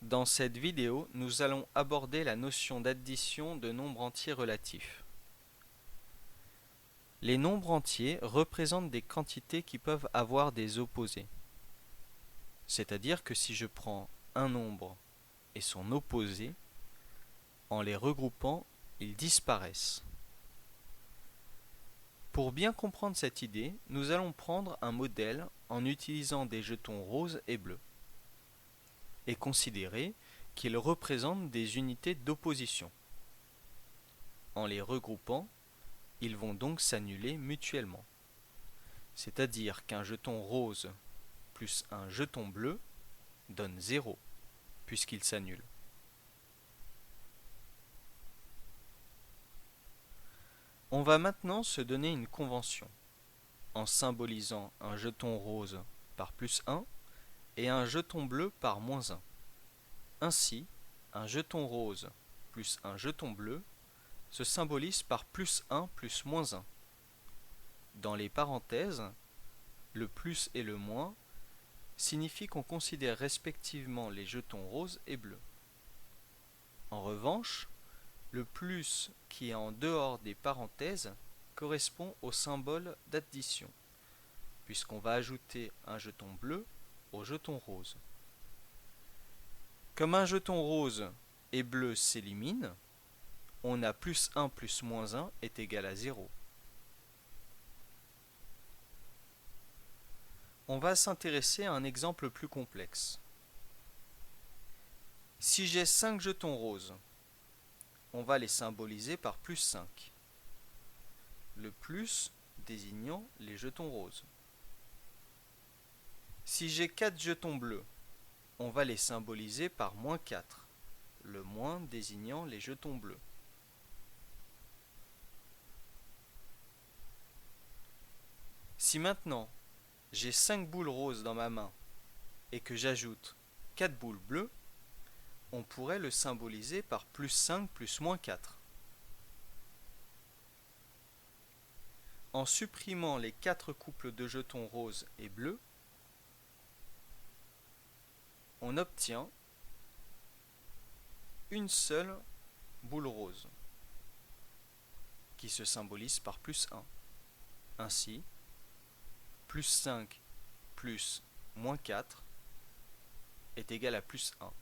Dans cette vidéo, nous allons aborder la notion d'addition de nombres entiers relatifs. Les nombres entiers représentent des quantités qui peuvent avoir des opposés. C'est-à-dire que si je prends un nombre et son opposé, en les regroupant, ils disparaissent. Pour bien comprendre cette idée, nous allons prendre un modèle en utilisant des jetons roses et bleus et considérer qu'ils représentent des unités d'opposition. En les regroupant, ils vont donc s'annuler mutuellement. C'est-à-dire qu'un jeton rose plus un jeton bleu donne 0, puisqu'ils s'annulent. On va maintenant se donner une convention, en symbolisant un jeton rose par plus 1 et un jeton bleu par moins 1. Ainsi, un jeton rose plus un jeton bleu se symbolise par plus 1 plus moins 1. Dans les parenthèses, le plus et le moins signifie qu'on considère respectivement les jetons roses et bleus. En revanche, le plus qui est en dehors des parenthèses correspond au symbole d'addition, puisqu'on va ajouter un jeton bleu au jeton rose. Comme un jeton rose et bleu s'éliminent, on a plus 1 plus moins 1 est égal à 0. On va s'intéresser à un exemple plus complexe. Si j'ai 5 jetons roses, on va les symboliser par plus 5. Le plus désignant les jetons roses. Si j'ai 4 jetons bleus, on va les symboliser par moins 4, le moins désignant les jetons bleus. Si maintenant j'ai 5 boules roses dans ma main et que j'ajoute 4 boules bleues, on pourrait le symboliser par plus 5 plus moins 4. En supprimant les 4 couples de jetons roses et bleus, on obtient une seule boule rose qui se symbolise par plus 1. Ainsi, plus 5 plus moins 4 est égal à plus 1.